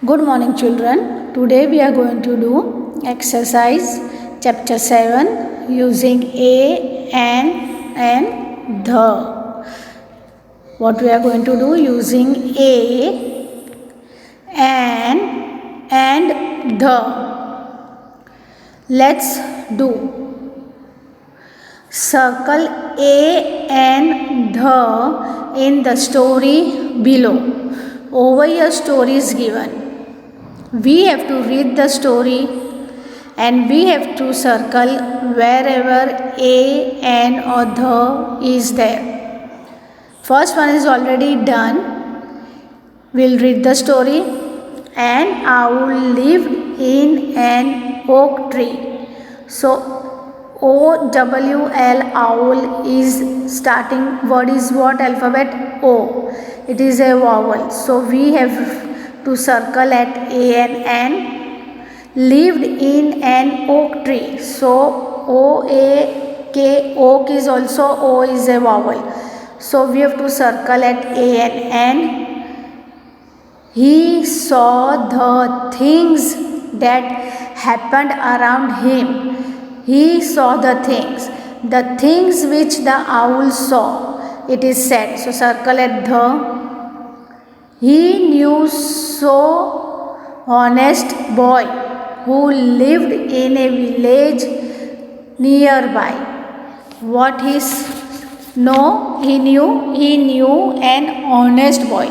Good morning, children. Today we are going to do exercise chapter 7 using a, and the. What we are going to do using a, and the. Let's do. Circle a and the in the story below. Over your story is given. We have to read the story and we have to circle wherever a, an or the is there. First one is already done. We'll read the story. An owl lived in an oak tree. So O-W-L, owl is starting word is what alphabet? O. It is a vowel. So we have to circle at a and an. Lived in an oak tree. So O-A-K, oak is also O is a vowel. So we have to circle at a and an. He saw the things that happened around him. He saw the things which the owl saw. It is said. So circle at the. He knew so honest boy who lived in a village nearby. What he know? He knew an honest boy.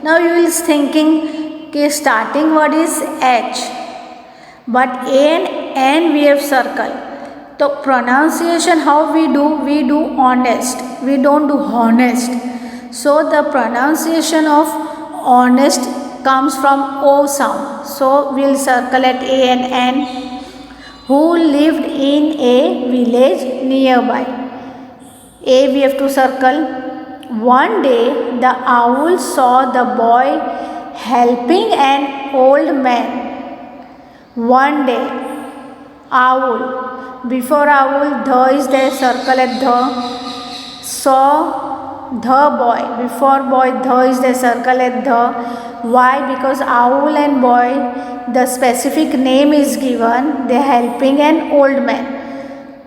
Now you will thinking, okay, starting word is H, but and we have circle. So pronunciation how we do honest. We don't do honest. So the pronunciation of honest comes from O sound. So we'll circle at a and an. Who lived in a village nearby. A we have to circle. One day the owl saw the boy helping an old man. One day, owl. Before owl, the is there, circle at the. Saw the boy. Before boy, the is there, circle at the. Why? Because owl and boy, the specific name is given. They are helping an old man.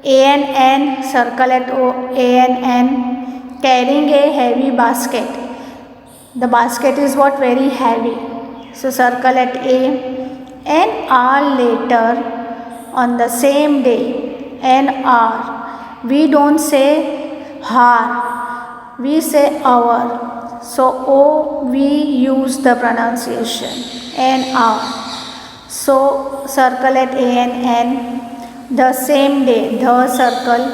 A and N, circle at O, A and N. Carrying a heavy basket. The basket is what? Very heavy. So circle at A. An hour later, on the same day, an hour. We don't say hour, we say hour. So O we use the pronunciation, an hour. So circle at A and N. The same day, the circle.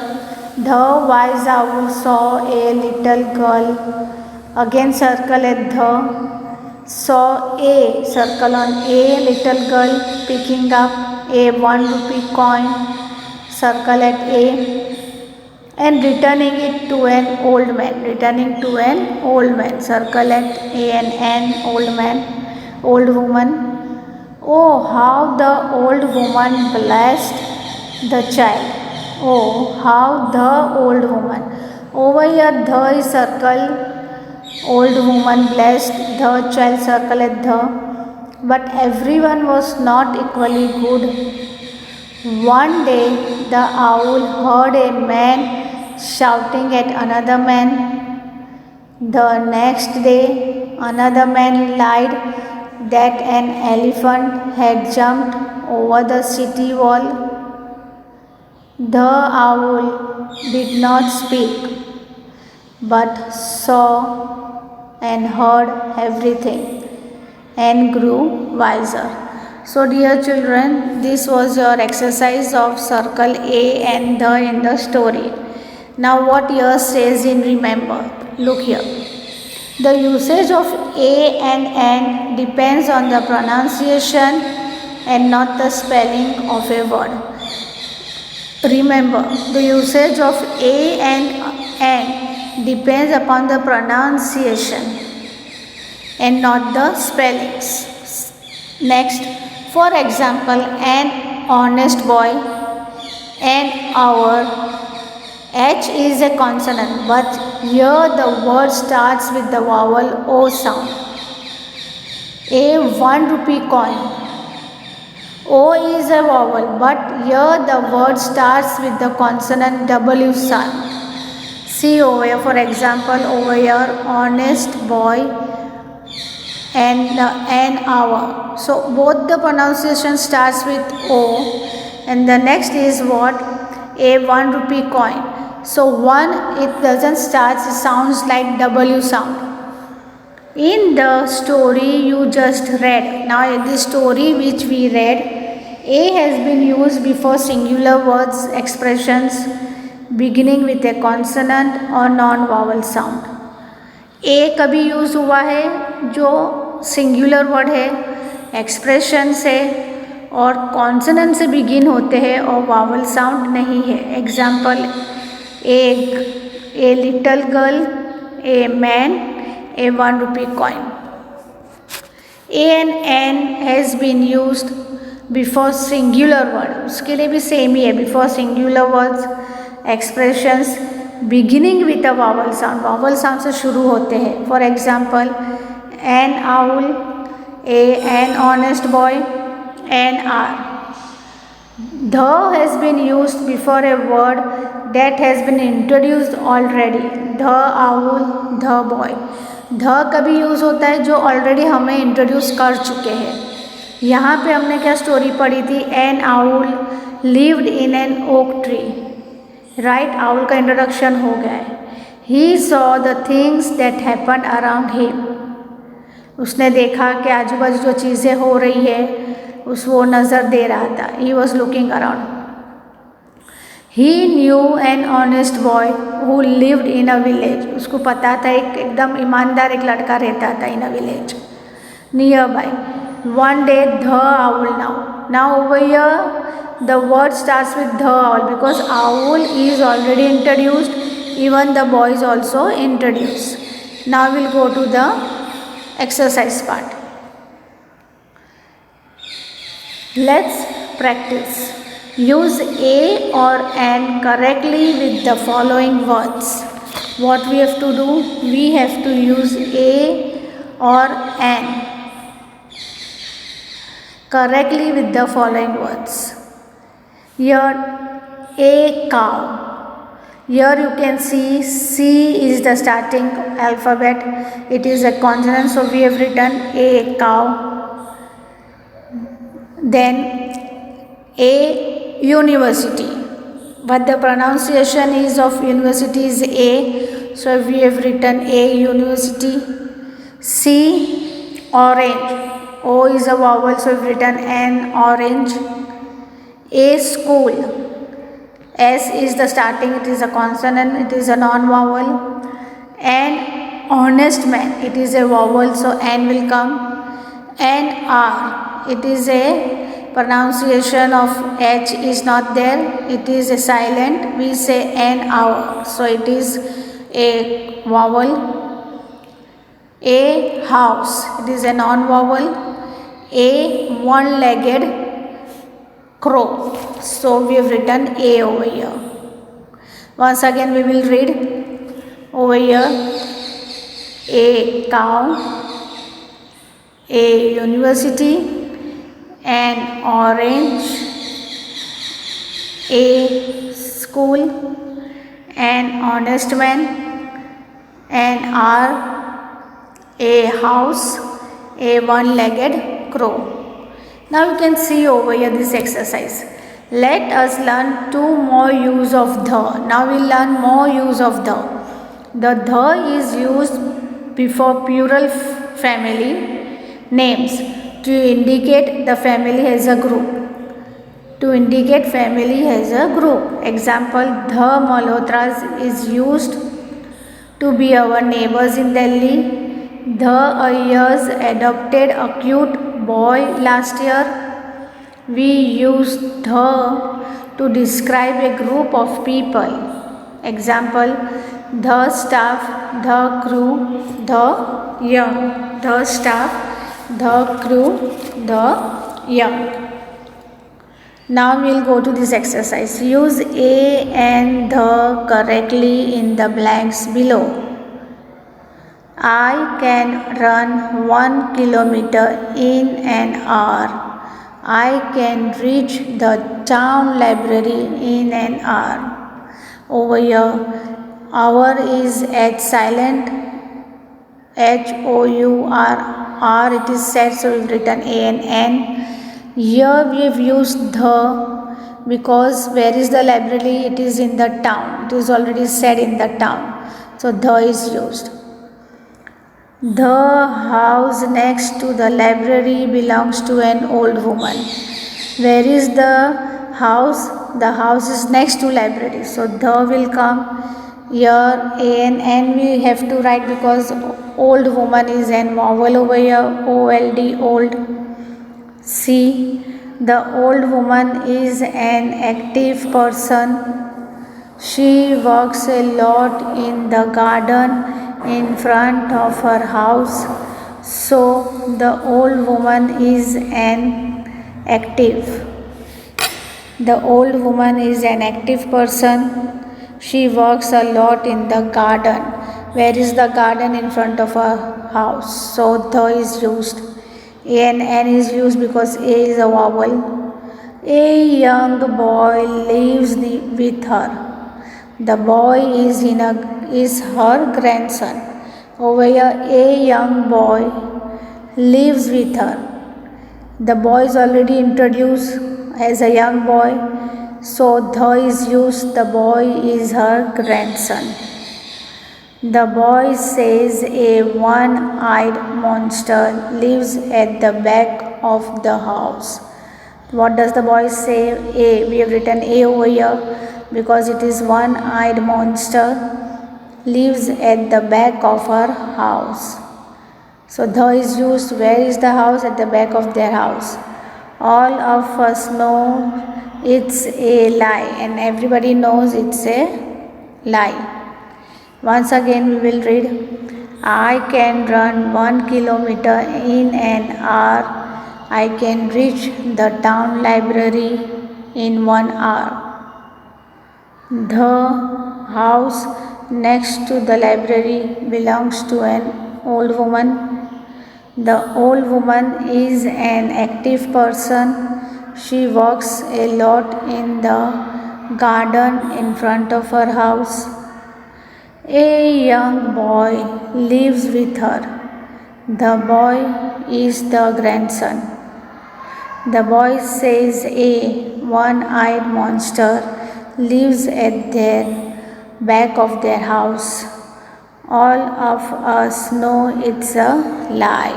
The wise owl saw a little girl. Again circle at the. Saw a, circle on a, little girl picking up a 1 rupee coin, circle at a, and returning it to an old man, circle at a and an, old man, old woman. Oh, how the old woman blessed the child. Oh, how the old woman. Over here the is circle. Old woman blessed the child, circle at the. But everyone was not equally good. One day the owl heard a man shouting at another man. The next day another man lied that an elephant had jumped over the city wall. The owl did not speak, but saw and heard everything and grew wiser. So dear children, this was your exercise of circle a and the in the story. Now what yours says in remember. Look here. The usage of a and an depends on the pronunciation and not the spelling of a word. Remember, the usage of a and an depends upon the pronunciation and not the spellings. Next, for example, an honest boy, an hour. H is a consonant, but here the word starts with the vowel O sound. A 1 rupee coin. O is a vowel, but here the word starts with the consonant W sound. See over here, for example, over here, honest boy and an hour. So both the pronunciation starts with O, and the next is what? A 1 rupee coin. So 1, it doesn't start, it sounds like W sound. In the story you just read, now in the story which we read, A has been used before singular words, expressions beginning with a consonant or non-vowel sound. A कभी use हुआ है जो singular word है, expression से और consonant से begin होते हैं और वावल साउंड नहीं है. Example, egg, a little girl, a man, a 1 rupee coin. A and N has been used before singular word. उसके लिए भी सेम ही है, before singular words, expressions beginning with a vowel sound. vowel sound से शुरू होते हैं. For example, an owl, an honest boy, an hour. The has been used before a word that has been introduced already. The owl, the boy. ध कभी use होता है जो already हमें इंट्रोड्यूस कर चुके हैं. यहाँ पे हमने क्या स्टोरी पढ़ी थी? N owl lived in an oak tree. Right, owl का इंट्रोडक्शन हो गया है. He saw the things that happen around him. उसने देखा कि आजू बाजू जो चीज़ें हो रही है उस वो नज़र दे रहा था. He was looking around. He knew an honest boy who lived in a village. उसको पता था एक एकदम ईमानदार एक लड़का रहता था in a village nearby. One day the owl. Now over here the word starts with the owl because owl is already introduced. Even the boy is also introduced. Now we'll go to the exercise part. Let's practice. Use a or an correctly with the following words. What we have to do? We have to use a or an correctly with the following words. Here, a cow. Here you can see C is the starting alphabet. It is a consonant, so we have written a cow. Then a university, but the pronunciation is of university is A, so we have written a university. C, orange. O is a vowel, so we have written an orange. A, school. S is the starting, it is a consonant, it is a non-vowel. And honest man, it is a vowel, so N will come. And R, it is a pronunciation of H is not there, it is a silent, we say an hour, so it is a vowel. A, house, it is a non-vowel. A, one-legged crow, so we have written A over here. Once again we will read over here. A cow, a university, an orange, a school, an honest man, an hour, a house, a one-legged crow. Now you can see over here this exercise. Let us learn 2 more use of the. Now we will learn more use of the. The is used before plural family names to indicate the family as a group. To indicate family as a group. Example, the Malhotras is used to be our neighbors in Delhi. The Ayers adopted a cute boy last year. We use the to describe a group of people. Example, the staff, the crew, the young. The staff, the crew, the young. Now we will go to this exercise. Use a and the correctly in the blanks below. I can run 1 kilometer in an hour. I can reach the town library in an hour. Over here, hour is H silent, HOUR, it is said, so we've written ANN. Here we have used the because where is the library? It is in the town. It is already said in the town. So the is used. The house next to the library belongs to an old woman. Where is the house? The house is next to library. So the will come. Here ANN we have to write because old woman is an vowel over here. OLD, old. C. The old woman is an active person. She works a lot in the garden in front of her house. So the old woman is an active. The old woman is an active person. She works a lot in the garden. Where is the garden? In front of her house. So the is used. ANN is used because A is a vowel. A young boy lives with her. The boy is her grandson. Over here, a young boy lives with her. The boy is already introduced as a young boy, so the is used. The boy is her grandson. The boy says a one-eyed monster lives at the back of the house. What does the boy say? A. We have written A over here because it is one-eyed monster lives at the back of her house. So the is used. Where is the house? At the back of their house. All of us know it's a lie, and everybody knows it's a lie. Once again we will read. I can run 1 kilometer in an hour. I can reach the town library in 1 hour. The house next to the library belongs to an old woman. The old woman is an active person. She works a lot in the garden in front of her house. A young boy lives with her. The boy is the grandson. The boy says a one-eyed monster lives at their back of their house. All of us know it's a lie.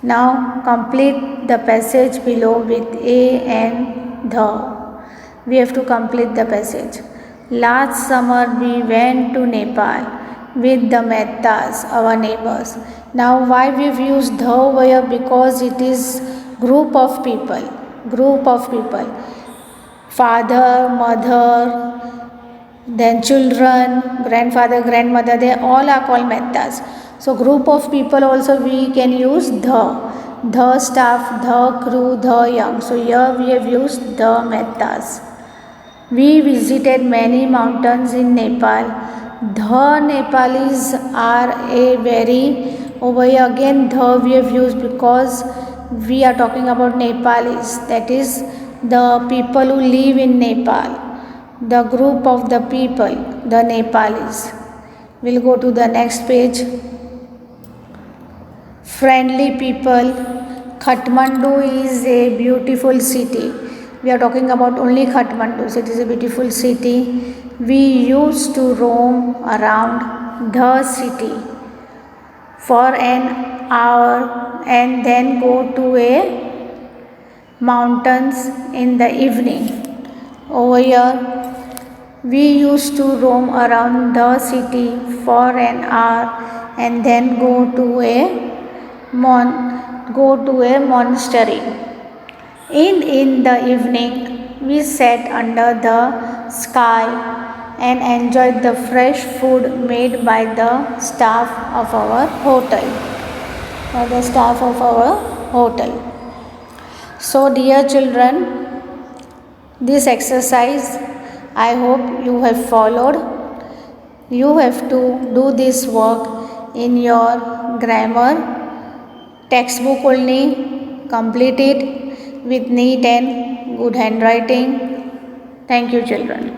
Now complete the passage below with a and the. We have to complete the passage. Last summer we went to Nepal with the Mehtas, our neighbors. Now why we've used the over here? Because it is group of people. Father, mother, then children, grandfather, grandmother, they all are called Mehtas. So group of people also we can use the staff, the crew, the young. So here we have used the Mehtas. We visited many mountains in Nepal. The Nepalis are a very, over here again the we have used because we are talking about Nepalis, that is the people who live in Nepal, the group of the people, the Nepalis. We'll go to the next page. Friendly people. Kathmandu is a beautiful city. We are talking about only Kathmandu. So it is a beautiful city. We used to roam around the city for an hour and then go to a mountains in the evening. Over here, we used to roam around the city for an hour and then go to a monastery. In the evening, we sat under the sky and enjoyed the fresh food made by the staff of our hotel. So dear children, this exercise I hope you have followed. You have to do this work in your grammar textbook only. Complete it with neat and good handwriting. Thank you, children.